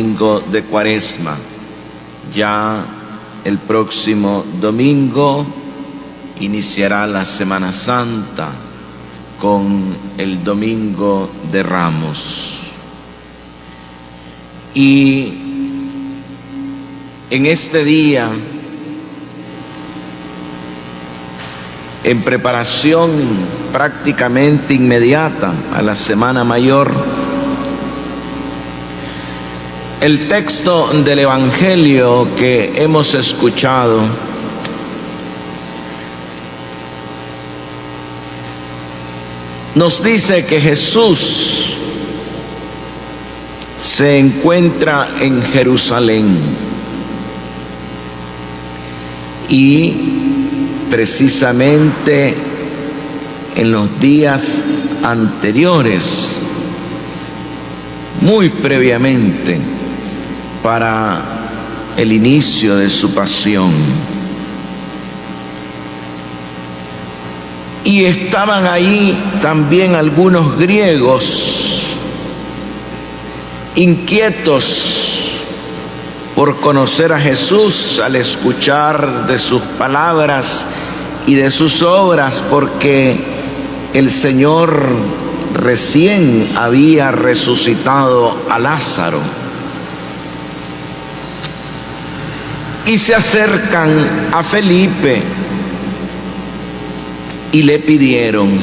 domingo de Cuaresma. Ya el próximo domingo iniciará la Semana Santa con el Domingo de Ramos. Y en este día, en preparación prácticamente inmediata a la Semana Mayor, el texto del Evangelio que hemos escuchado nos dice que Jesús se encuentra en Jerusalén y precisamente en los días anteriores, muy previamente para el inicio de su pasión. Y estaban ahí también algunos griegos inquietos por conocer a Jesús al escuchar de sus palabras y de sus obras, porque el Señor recién había resucitado a Lázaro. Y se acercan a Felipe y le pidieron: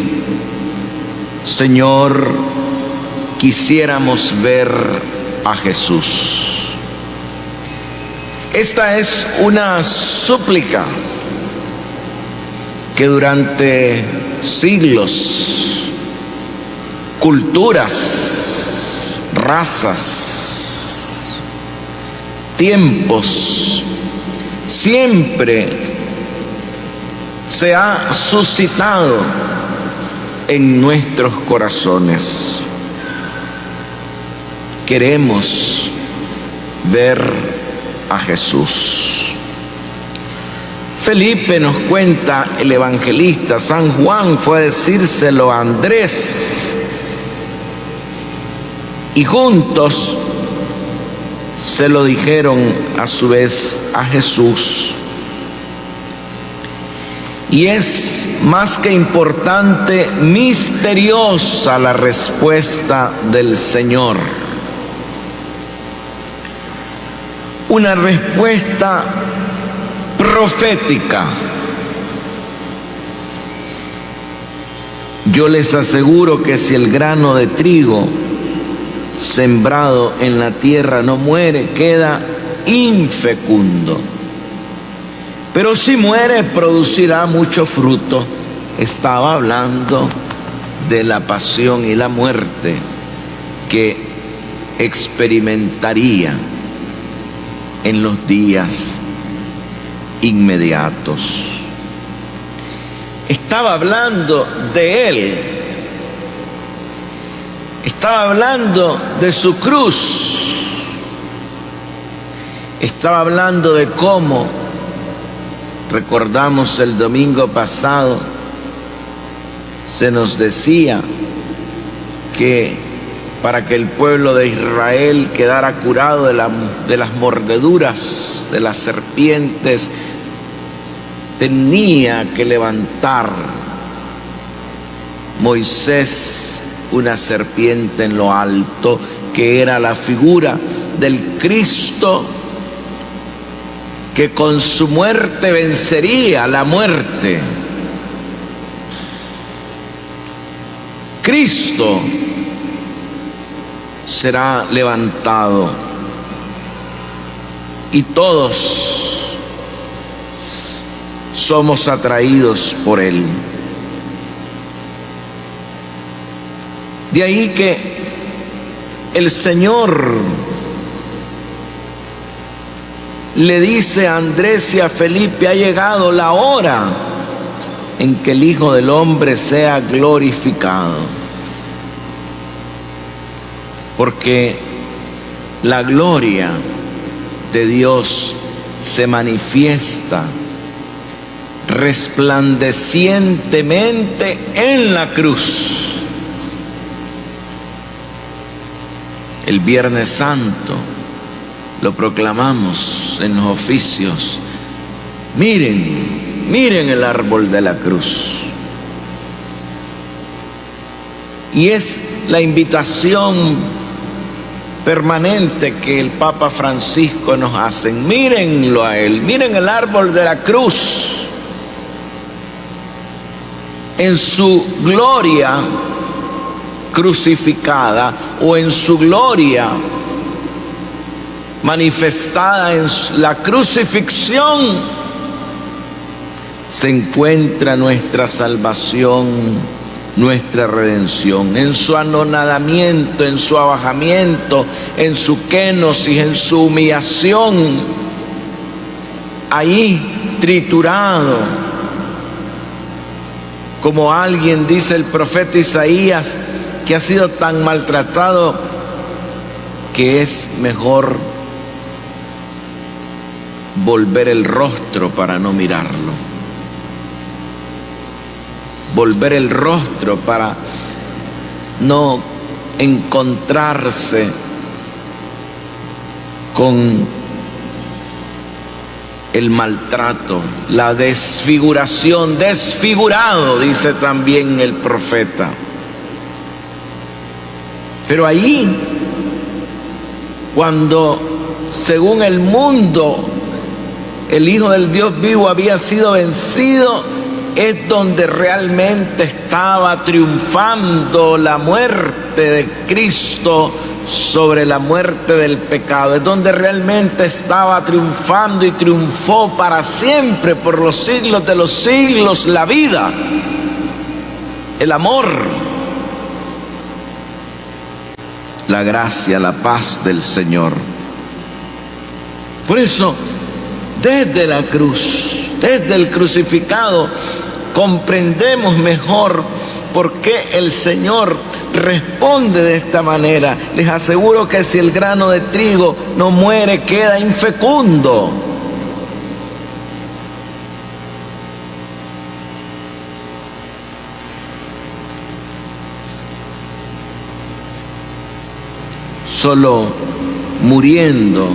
Señor, quisiéramos ver a Jesús. Esta es una súplica que durante siglos, culturas, razas, tiempos, siempre se ha suscitado en nuestros corazones. Queremos ver a Jesús. Felipe, nos cuenta el evangelista San Juan, fue a decírselo a Andrés, y juntos se lo dijeron a su vez a Jesús. Y es más que importante, misteriosa la respuesta del Señor. Una respuesta profética. Yo les aseguro que si el grano de trigo sembrado en la tierra no muere, queda infecundo. Pero si muere, producirá mucho fruto. Estaba hablando de la pasión y la muerte que experimentaría en los días inmediatos. Estaba hablando de Él. Estaba hablando de su cruz. Estaba hablando de cómo, recordamos el domingo pasado, se nos decía que para que el pueblo de Israel quedara curado de las mordeduras de las serpientes, tenía que levantar Moisés una serpiente en lo alto, que era la figura del Cristo que con su muerte vencería la muerte. Cristo será levantado y todos somos atraídos por Él. De ahí que el Señor le dice a Andrés y a Felipe: ha llegado la hora en que el Hijo del Hombre sea glorificado. Porque la gloria de Dios se manifiesta resplandecientemente en la cruz. El Viernes Santo lo proclamamos en los oficios. Miren, miren el árbol de la cruz. Y es la invitación permanente que el Papa Francisco nos hace. Mírenlo a Él, miren el árbol de la cruz en su gloria crucificada o en su gloria manifestada en la crucifixión, se encuentra nuestra salvación, nuestra redención. En su anonadamiento, en su abajamiento, en su kenosis, en su humillación, ahí triturado, como alguien, dice el profeta Isaías, que ha sido tan maltratado que es mejor volver el rostro para no mirarlo. Volver el rostro para no encontrarse con el maltrato, la desfiguración, desfigurado, dice también el profeta. Pero ahí, cuando según el mundo el Hijo del Dios vivo había sido vencido, es donde realmente estaba triunfando la muerte de Cristo sobre la muerte del pecado. Es donde realmente estaba triunfando y triunfó para siempre, por los siglos de los siglos, la vida, el amor, la gracia, la paz del Señor. Por eso, desde la cruz, desde el crucificado, comprendemos mejor por qué el Señor responde de esta manera. Les aseguro que si el grano de trigo no muere, queda infecundo. Solo muriendo,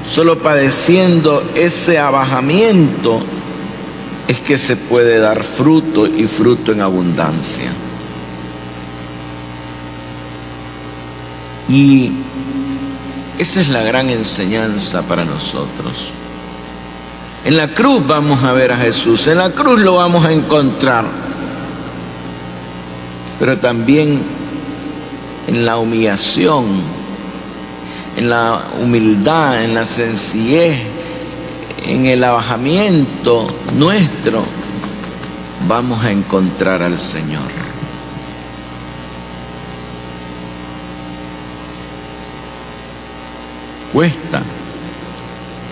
solo padeciendo ese abajamiento, es que se puede dar fruto, y fruto en abundancia. Y esa es la gran enseñanza para nosotros. En la cruz vamos a ver a Jesús, en la cruz lo vamos a encontrar, pero también en la humillación, en la humildad, en la sencillez, en el abajamiento nuestro, vamos a encontrar al Señor. Cuesta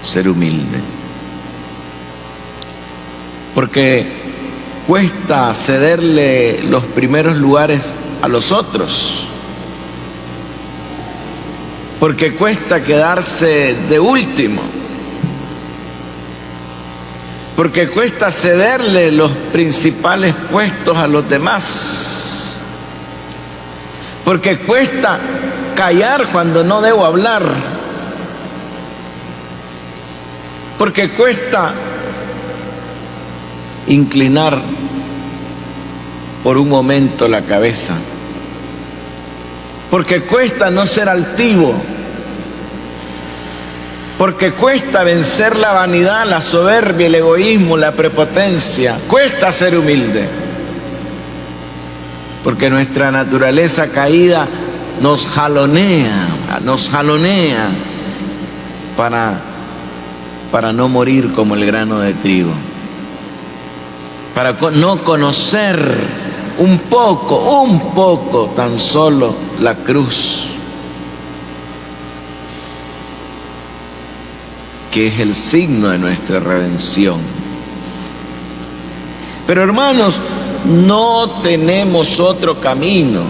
ser humilde, porque cuesta cederle los primeros lugares a los otros, porque cuesta quedarse de último, porque cuesta cederle los principales puestos a los demás, porque cuesta callar cuando no debo hablar, porque cuesta inclinar por un momento la cabeza, porque cuesta no ser altivo, porque cuesta vencer la vanidad, la soberbia, el egoísmo, la prepotencia. Cuesta ser humilde, porque nuestra naturaleza caída nos jalonea para no morir como el grano de trigo, para no conocer un poco tan solo la cruz, que es el signo de nuestra redención. Pero hermanos, no tenemos otro camino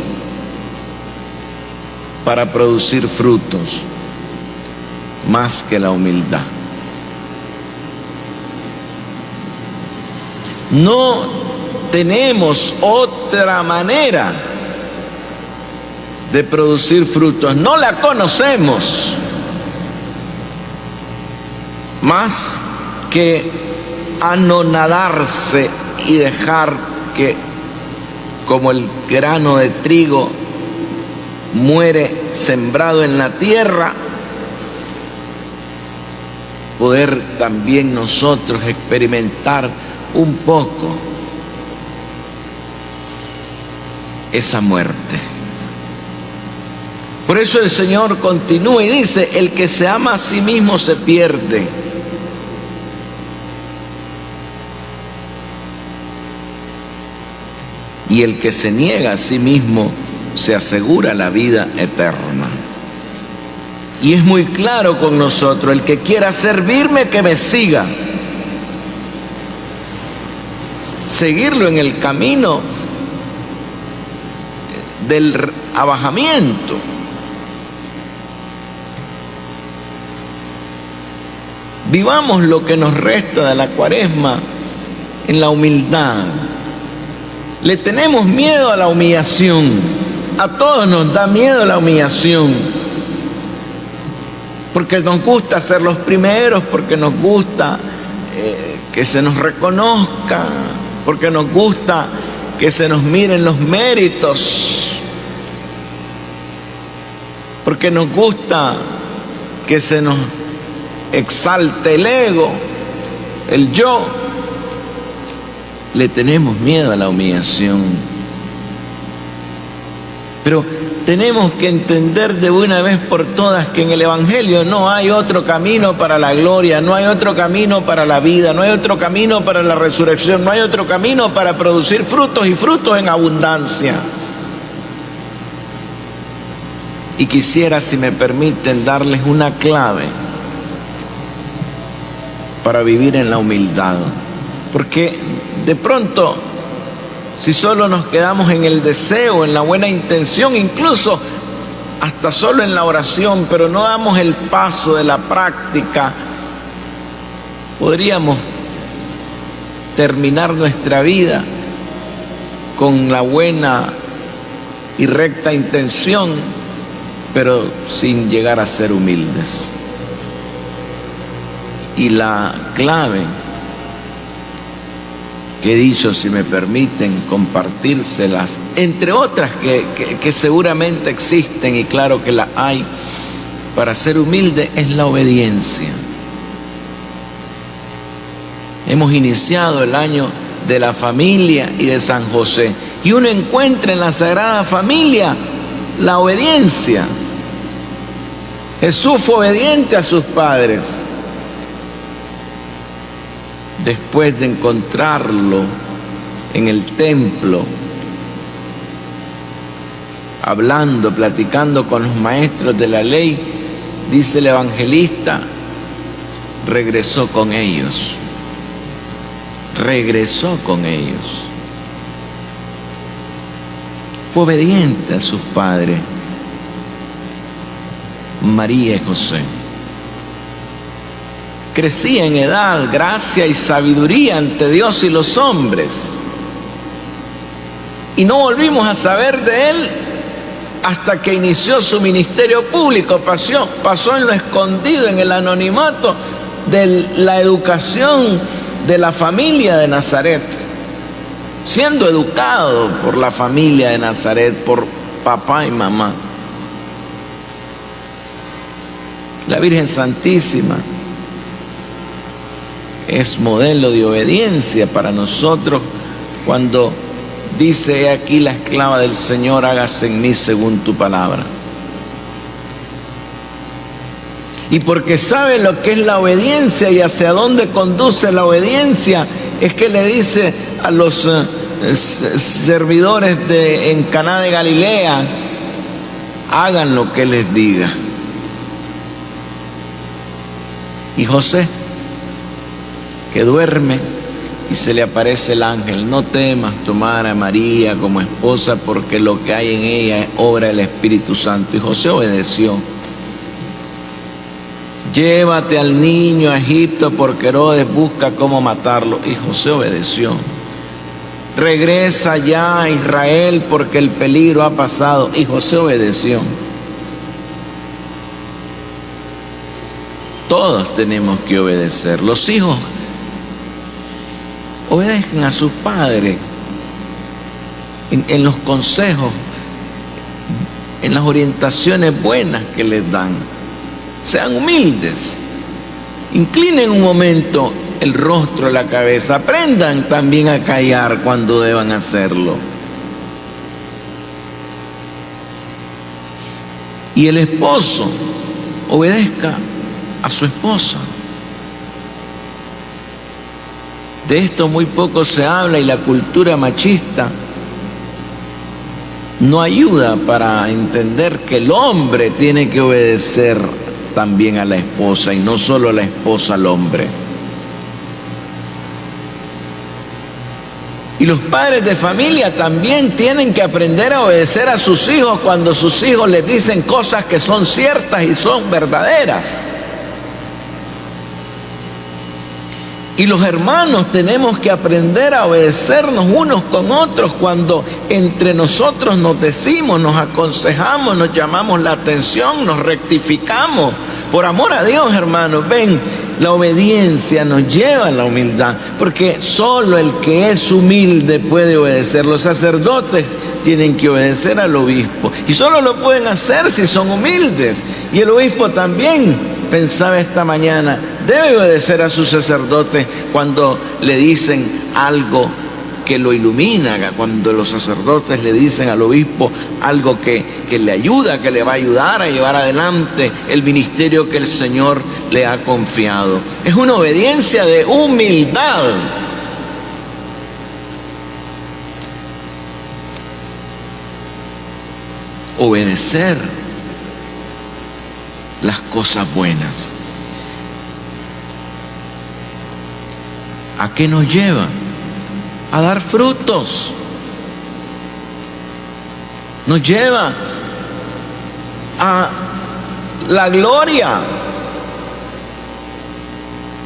para producir frutos más que la humildad. No tenemos otra manera de producir frutos, no la conocemos. más que anonadarse y dejar que, como el grano de trigo muere sembrado en la tierra, poder también nosotros experimentar un poco esa muerte. Por eso el Señor continúa y dice: el que se ama a sí mismo se pierde. Y el que se niega a sí mismo se asegura la vida eterna. Y es muy claro con nosotros: el que quiera servirme, que me siga. Seguirlo en el camino del abajamiento. Vivamos lo que nos resta de la Cuaresma en la humildad. Le tenemos miedo a la humillación. A todos nos da miedo la humillación. Porque nos gusta ser los primeros, porque nos gusta que se nos reconozca, porque nos gusta que se nos miren los méritos, porque nos gusta que se nos exalte el ego, el yo. Le tenemos miedo a la humillación. Pero tenemos que entender de una vez por todas que en el Evangelio no hay otro camino para la gloria, no hay otro camino para la vida, no hay otro camino para la resurrección, no hay otro camino para producir frutos y frutos en abundancia. Y quisiera, si me permiten, darles una clave para vivir en la humildad. Porque de pronto, si solo nos quedamos en el deseo, en la buena intención, incluso hasta solo en la oración, pero no damos el paso de la práctica, podríamos terminar nuestra vida con la buena y recta intención, pero sin llegar a ser humildes. Y la clave que he dicho, si me permiten compartírselas, entre otras que seguramente existen, y claro que las hay, para ser humilde, es la obediencia. Hemos iniciado el año de la familia y de San José, y uno encuentra en la Sagrada Familia la obediencia. Jesús fue obediente a sus padres. Después de encontrarlo en el templo, hablando, platicando con los maestros de la ley, dice el evangelista, regresó con ellos. Regresó con ellos. Fue obediente a sus padres, María y José. Crecía en edad, gracia y sabiduría ante Dios y los hombres. Y no volvimos a saber de él hasta que inició su ministerio público. Pasó en lo escondido, en el anonimato de la educación de la familia de Nazaret, siendo educado por la familia de Nazaret, por papá y mamá. La Virgen Santísima es modelo de obediencia para nosotros cuando dice: he aquí la esclava del Señor, hágase en mí según tu palabra. Y porque sabe lo que es la obediencia y hacia dónde conduce la obediencia, es que le dice a los servidores en Caná de Galilea: hagan lo que les diga. Y José, que duerme, y se le aparece el ángel: no temas tomar a María como esposa, porque lo que hay en ella es obra del Espíritu Santo. Y José obedeció. Llévate al niño a Egipto, porque Herodes busca cómo matarlo. Y José obedeció. Regresa ya a Israel, porque el peligro ha pasado. Y José obedeció. Todos tenemos que obedecer. Los hijos obedezcan a sus padres en los consejos, en las orientaciones buenas que les dan. Sean humildes. Inclinen un momento el rostro, la cabeza. Aprendan también a callar cuando deban hacerlo. Y el esposo obedezca a su esposa. De esto muy poco se habla y la cultura machista no ayuda para entender que el hombre tiene que obedecer también a la esposa y no solo la esposa al hombre. Y los padres de familia también tienen que aprender a obedecer a sus hijos cuando sus hijos les dicen cosas que son ciertas y son verdaderas. Y los hermanos tenemos que aprender a obedecernos unos con otros cuando entre nosotros nos decimos, nos aconsejamos, nos llamamos la atención, nos rectificamos. Por amor a Dios, hermanos, ven, la obediencia nos lleva a la humildad, porque solo el que es humilde puede obedecer. Los sacerdotes tienen que obedecer al obispo y solo lo pueden hacer si son humildes. Y el obispo también, pensaba esta mañana, debe obedecer a su sacerdote cuando le dicen algo que lo ilumina, cuando los sacerdotes le dicen al obispo algo que le ayuda, que le va a ayudar a llevar adelante el ministerio que el Señor le ha confiado. Es una obediencia de humildad. Obedecer las cosas buenas. ¿A qué nos lleva? A dar frutos. Nos lleva a la gloria,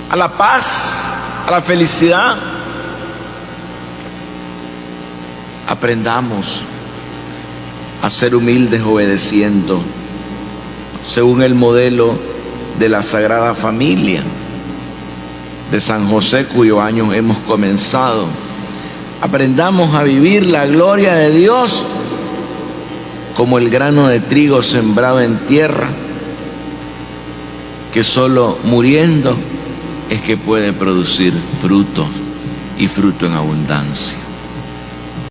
a la paz, a la felicidad. Aprendamos a ser humildes obedeciendo, según el modelo de la Sagrada Familia de San José, cuyo año hemos comenzado. Aprendamos a vivir la gloria de Dios como el grano de trigo sembrado en tierra, que solo muriendo es que puede producir frutos y fruto en abundancia.